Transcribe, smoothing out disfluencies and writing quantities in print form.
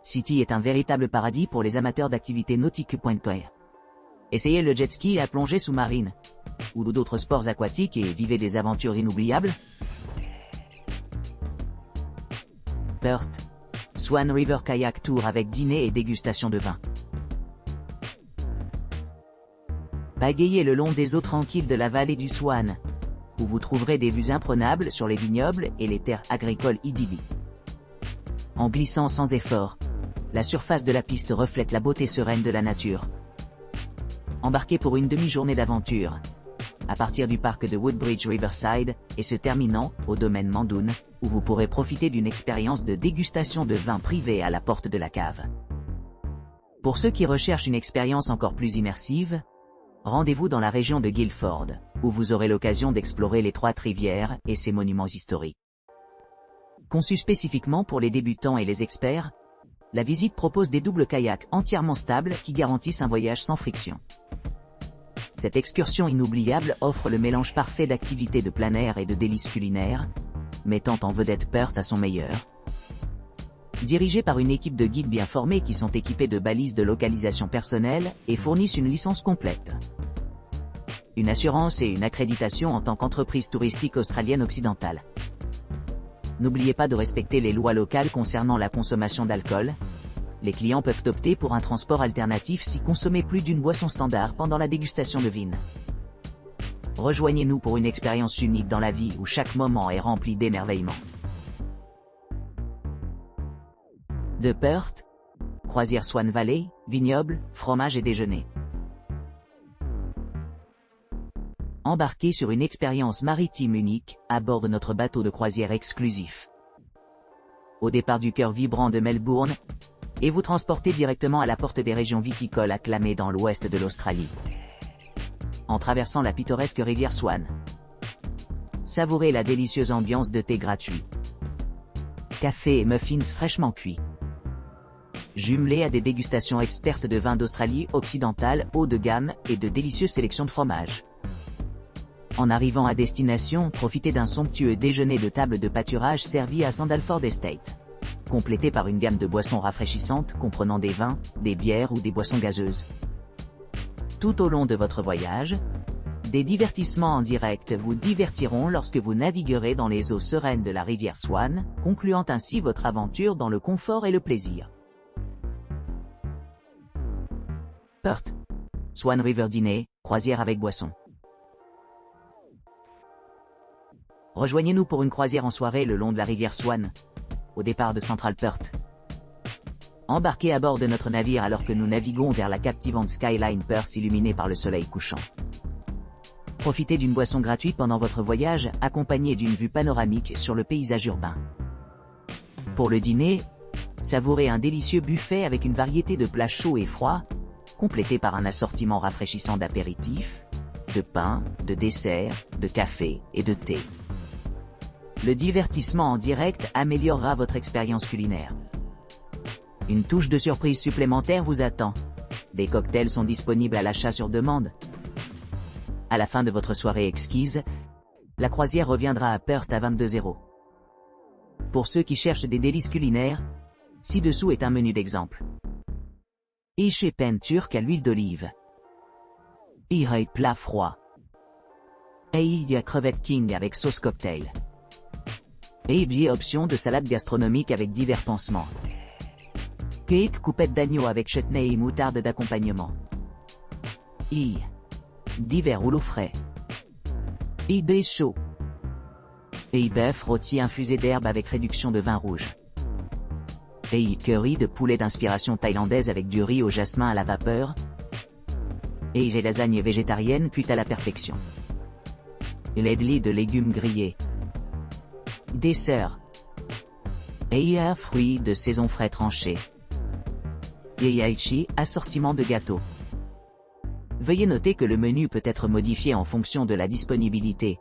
City est un véritable paradis pour les amateurs d'activités nautiques. Essayez le jet ski et la plongée sous-marine, ou d'autres sports aquatiques et vivez des aventures inoubliables. Perth. Swan River Kayak Tour avec dîner et dégustation de vin. Pagayez le long des eaux tranquilles de la vallée du Swan, où vous trouverez des vues imprenables sur les vignobles et les terres agricoles idylliques. En glissant sans effort, la surface de la piste reflète la beauté sereine de la nature. Embarquez pour une demi-journée d'aventure, à partir du parc de Woodbridge Riverside, et se terminant au domaine Mandoon, où vous pourrez profiter d'une expérience de dégustation de vin privé à la porte de la cave. Pour ceux qui recherchent une expérience encore plus immersive, rendez-vous dans la région de Guildford, où vous aurez l'occasion d'explorer l'étroite rivière et ses monuments historiques. Conçu spécifiquement pour les débutants et les experts, la visite propose des doubles kayaks entièrement stables qui garantissent un voyage sans friction. Cette excursion inoubliable offre le mélange parfait d'activités de plein air et de délices culinaires, mettant en vedette Perth à son meilleur. Dirigé par une équipe de guides bien formés qui sont équipés de balises de localisation personnelle et fournissent une licence complète, une assurance et une accréditation en tant qu'entreprise touristique australienne occidentale. N'oubliez pas de respecter les lois locales concernant la consommation d'alcool. Les clients peuvent opter pour un transport alternatif si consommer plus d'une boisson standard pendant la dégustation de vin. Rejoignez-nous pour une expérience unique dans la vie où chaque moment est rempli d'émerveillement. De Perth, croisière Swan Valley, vignobles, fromage et déjeuner. Embarquez sur une expérience maritime unique, à bord de notre bateau de croisière exclusif. Au départ du cœur vibrant de Melbourne, et vous transportez directement à la porte des régions viticoles acclamées dans l'ouest de l'Australie. En traversant la pittoresque rivière Swan, savourez la délicieuse ambiance de thé gratuit, café et muffins fraîchement cuits, jumelés à des dégustations expertes de vins d'Australie occidentale haut de gamme et de délicieuses sélections de fromages. En arrivant à destination, profitez d'un somptueux déjeuner de table de pâturage servi à Sandalford Estate, complété par une gamme de boissons rafraîchissantes comprenant des vins, des bières ou des boissons gazeuses. Tout au long de votre voyage, des divertissements en direct vous divertiront lorsque vous naviguerez dans les eaux sereines de la rivière Swan, concluant ainsi votre aventure dans le confort et le plaisir. Perth. Swan River Dîner, croisière avec boisson. Rejoignez-nous pour une croisière en soirée le long de la rivière Swan, au départ de Central Perth. Embarquez à bord de notre navire alors que nous naviguons vers la captivante skyline Perth illuminée par le soleil couchant. Profitez d'une boisson gratuite pendant votre voyage, accompagnée d'une vue panoramique sur le paysage urbain. Pour le dîner, savourez un délicieux buffet avec une variété de plats chauds et froids, complété par un assortiment rafraîchissant d'apéritifs, de pain, de desserts, de café et de thé. Le divertissement en direct améliorera votre expérience culinaire. Une touche de surprise supplémentaire vous attend. Des cocktails sont disponibles à l'achat sur demande. À la fin de votre soirée exquise, la croisière reviendra à Perth à 22 €. Pour ceux qui cherchent des délices culinaires, ci-dessous est un menu d'exemple. Échepen turc à l'huile d'olive. Irei plat froid. Aïe crevette king avec sauce cocktail. Et option de salade gastronomique avec divers pansements. Cake coupette d'agneau avec chutney et moutarde d'accompagnement. Divers rouleaux frais. Baies chaud. Bœuf rôti infusé d'herbe avec réduction de vin rouge. Curry de poulet d'inspiration thaïlandaise avec du riz au jasmin à la vapeur. Lasagne végétarienne cuite à la perfection. Ledley de légumes grillés. Dessert. Fruits de saison frais tranchés. Yaichi, assortiment de gâteaux. Veuillez noter que le menu peut être modifié en fonction de la disponibilité,